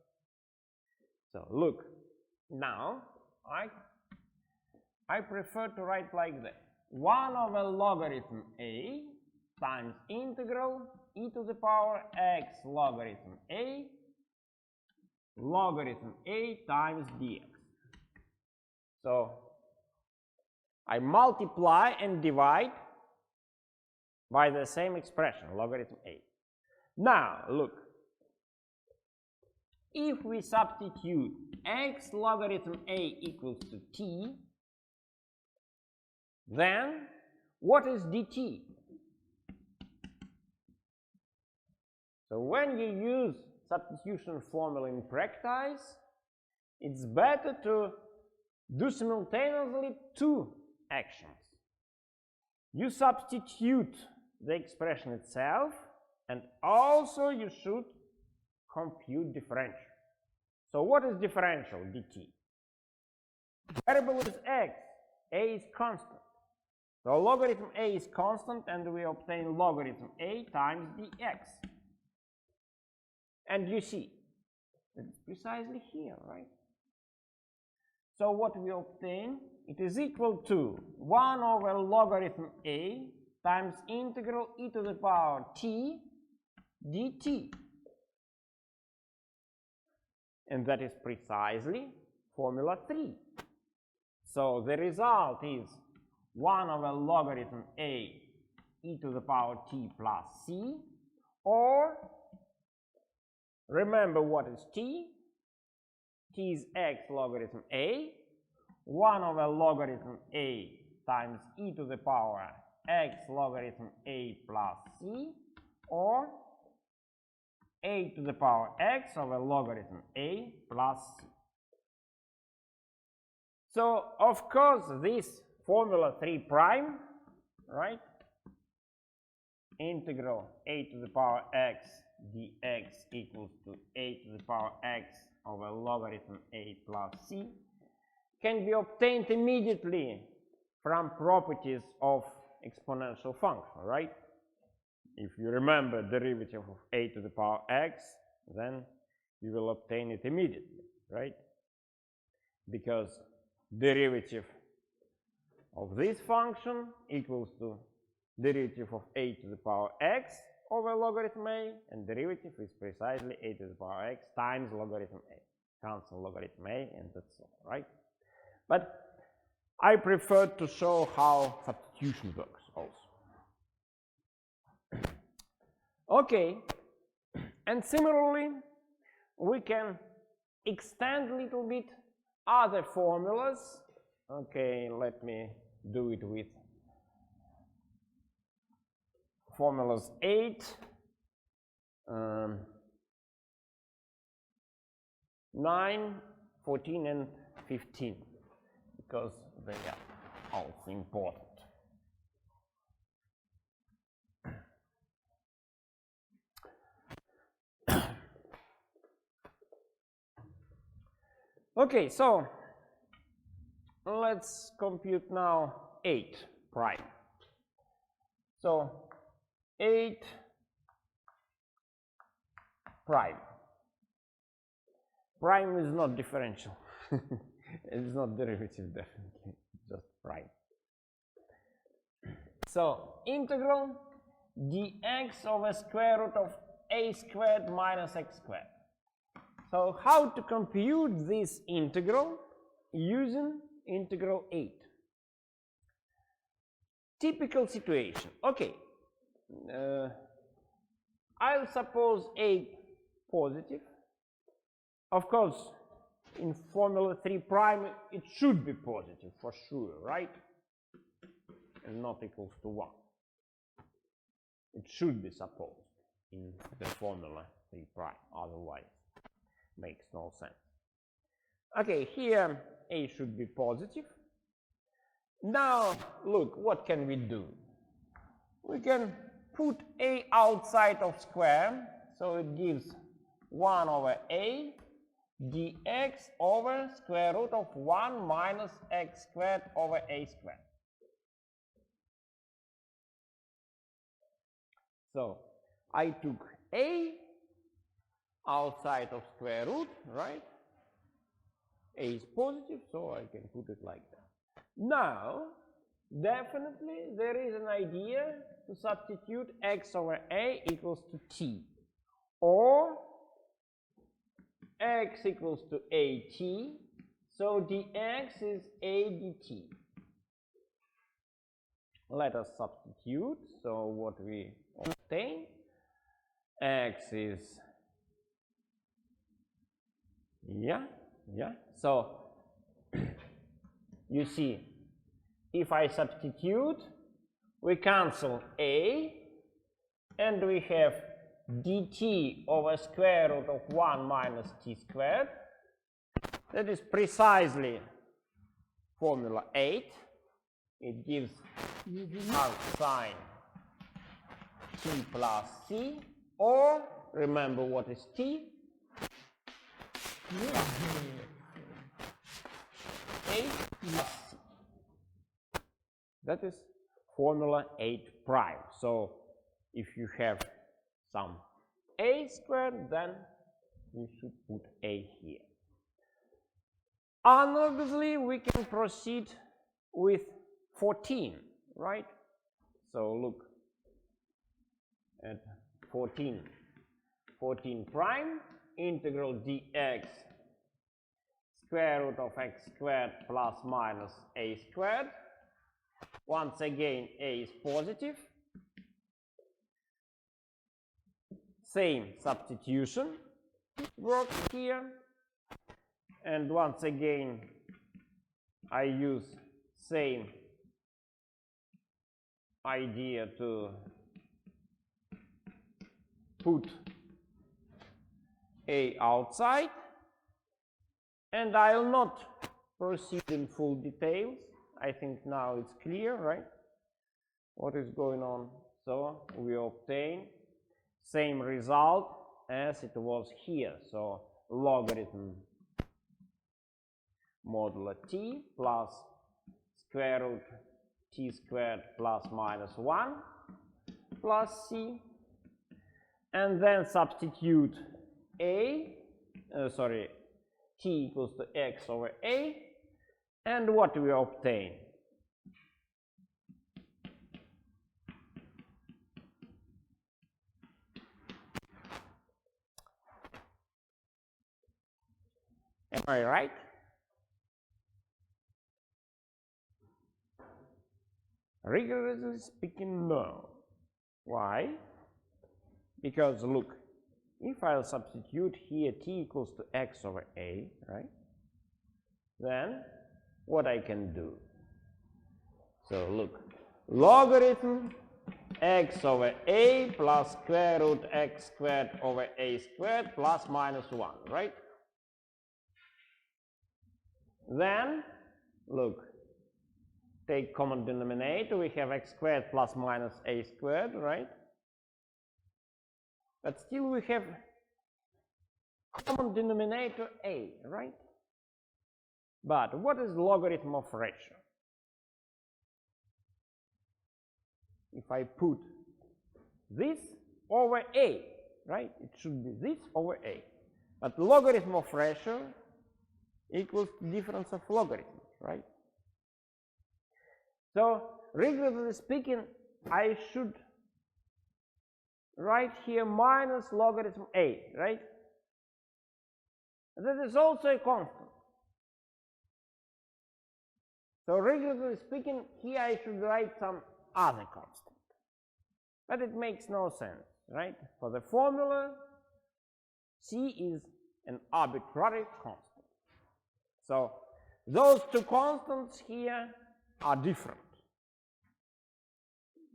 So look, now I prefer to write like that. 1 over logarithm a times integral e to the power x logarithm a times dx. So I multiply and divide by the same expression, logarithm a. Now look, if we substitute x logarithm a equals to t, then what is dt? So when you use substitution formula in practice, it's better to do simultaneously two actions. You substitute the expression itself, and also you should compute differential. So what is differential, dt? Variable is x, a is constant. So logarithm a is constant, and we obtain logarithm a times dx. And you see, it's precisely here, right? So what we obtain, it is equal to 1 over logarithm a times integral e to the power t dt. And that is precisely formula 3. So the result is 1 over logarithm a e to the power t plus c, or remember what is t? T is x logarithm a, 1 over logarithm a times e to the power x logarithm a plus c, or a to the power x over logarithm a plus c. So of course this formula 3 prime, right, integral a to the power x dx equals to a to the power x over logarithm a plus c can be obtained immediately from properties of exponential function, right? If you remember derivative of a to the power x, then you will obtain it immediately, right? Because derivative of this function equals to derivative of a to the power x over logarithm a, and derivative is precisely a to the power x times logarithm a. Cancel logarithm a, and that's all, right? But I prefer to show how substitution works also. Okay, and similarly, we can extend a little bit other formulas. Okay, let me do it with formulas 8, 9, 14, and 15, because they are also important. Okay, so let's compute now 8 prime. So 8 prime. Prime is not differential. It's not derivative, definitely, just prime. So integral dx over square root of a squared minus x squared. So how to compute this integral using integral 8? Typical situation. Okay, I'll suppose a positive. Of course, in formula 3 prime, it should be positive for sure, right? And not equals to 1. It should be supposed in the formula 3 prime, otherwise makes no sense. Okay, here a should be positive. Now, look, what can we do? We can put a outside of square, so it gives 1 over a dx over square root of 1 minus x squared over a squared. So I took a outside of square root, right? A is positive, so I can put it like that. Now, definitely there is an idea to substitute x over a equals to t, or x equals to at, so dx is a dt. Let us substitute. So what we obtain, x is, so you see, if I substitute, we cancel a, and we have dt over square root of 1 minus t squared. That is precisely formula 8. It gives arc sine t plus c, or remember what is t? A plus c. That is formula 8 prime. So if you have some a squared, then you should put a here. Analogously, we can proceed with 14, right? So look at 14 prime, integral dx square root of x squared plus minus a squared. Once again, a is positive. Same substitution works here. And once again, I use same idea to put a outside, and I'll not proceed in full details. I think now it's clear, right, what is going on. So we obtain same result as it was here. So logarithm modulo t plus square root t squared plus minus 1 plus c, and then substitute t equals to x over a, and what do we obtain? Am I right? Rigorously speaking, no. Why? Because look, if I'll substitute here t equals to x over a, right? Then what I can do? So look, logarithm x over a plus square root x squared over a squared plus minus 1, right? Then look, take common denominator, we have x squared plus minus a squared, right? But still we have common denominator a, right? But what is logarithm of ratio? If I put this over a, right? It should be this over a. But logarithm of ratio equals the difference of logarithms, right? So rigorously speaking, I should write here minus logarithm a, right? That is also a constant. So rigorously speaking, here I should write some other constant. But it makes no sense, right? For the formula, c is an arbitrary constant. So those two constants here are different.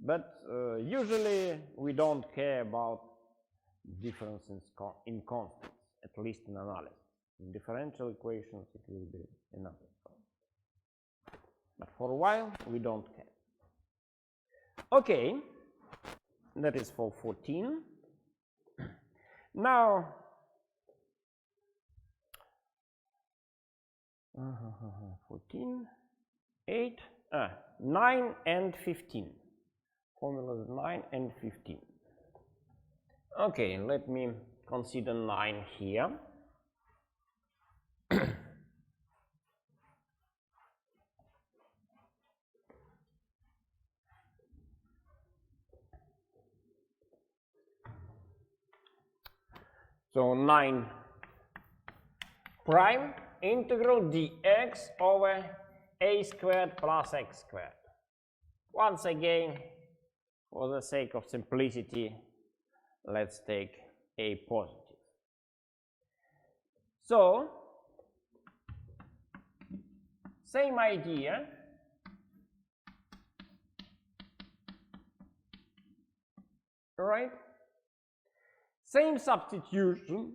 But usually we don't care about differences in constants, at least in analysis. In differential equations it will be another problem. But for a while we don't care. Okay, that is for 14. Now 14, 8, 9 and 15. Formulas 9 and 15. Okay, let me consider 9 here. So 9 prime integral dx over a squared plus x squared. Once again, for the sake of simplicity, let's take a positive. So, same idea. Right? Same substitution,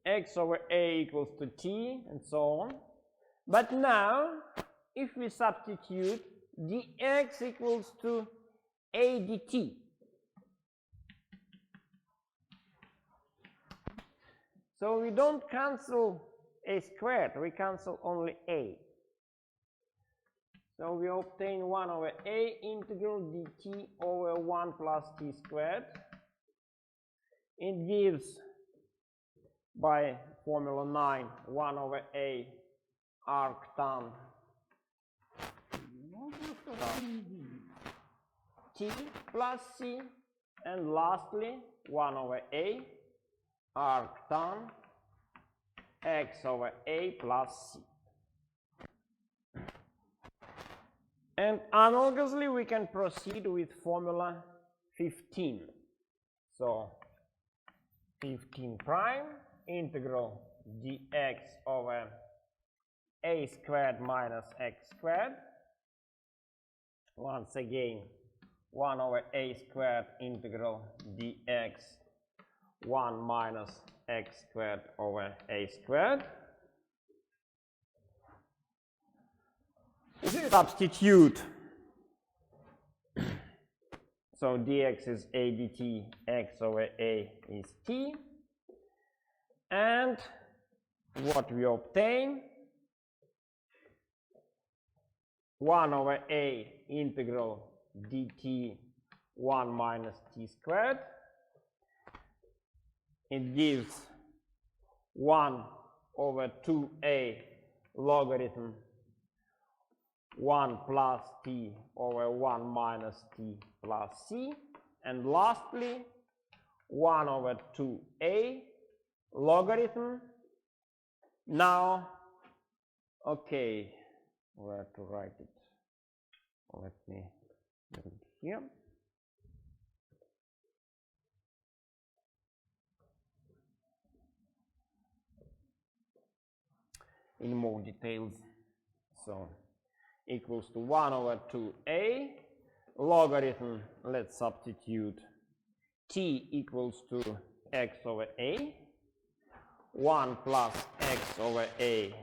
x over a equals to t, and so on. But now, if we substitute dx equals to a dt. So we don't cancel a squared, we cancel only a. So we obtain 1 over a integral dt over 1 plus t squared. It gives, by formula 9, 1 over a arctan t plus c, and lastly 1 over a arctan x over a plus c. And analogously we can proceed with formula 15. So 15 prime integral dx over a squared minus x squared. Once again, 1 over a squared integral dx 1 minus x squared over a squared. Substitute So dx is a dt, x over a is t. And what we obtain, 1 over a integral dt 1 minus t squared. It gives 1 over 2a logarithm 1 plus t over 1 minus t plus c. And lastly, 1 over 2a logarithm. Now, okay, where to write it? Let me put it here. In more details. So equals to 1 over 2a logarithm, let's substitute t equals to x over a, 1 plus x over a,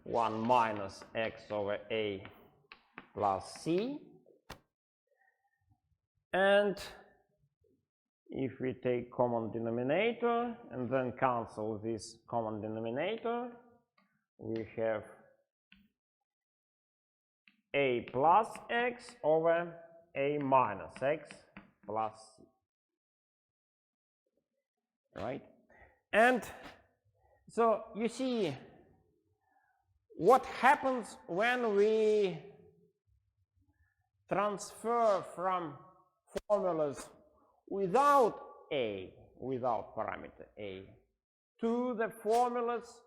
1 minus x over a plus c. And if we take common denominator and then cancel this common denominator, we have a plus x over a minus x plus c, right? And so you see what happens when we transfer from formulas without parameter a, to the formulas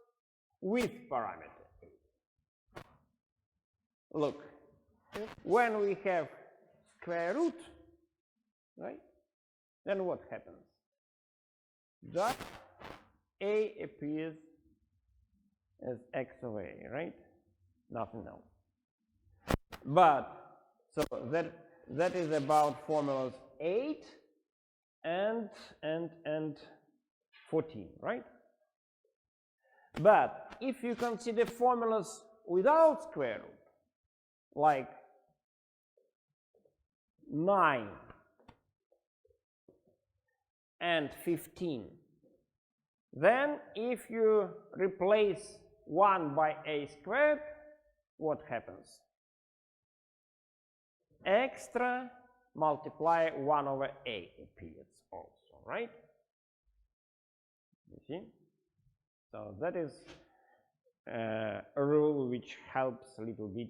with parameter a. Look, when we have square root, right, then what happens? Just a appears as x over a, right? Nothing else. But so that is about formulas 8 and 14, right? But if you consider formulas without square root, like 9 and 15, then if you replace 1 by a squared, what happens? Extra multiply 1 over a appears also, right? You see? So that is a rule which helps a little bit.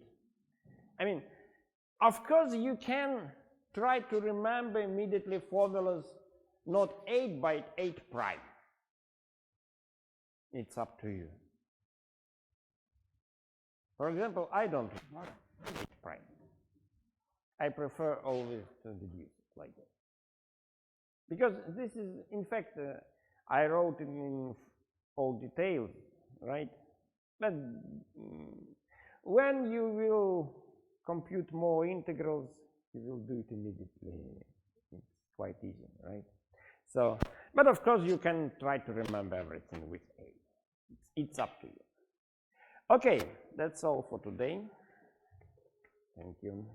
I mean, of course you can try to remember immediately formulas not 8 by 8 prime. It's up to you. For example, I don't remember 8 prime. I prefer always to deduce it like that. Because this is, in fact, I wrote it in all details, right? But when you will compute more integrals, you will do it immediately. It's quite easy, right? So, but of course you can try to remember everything with a. It's up to you. Okay, that's all for today. Thank you.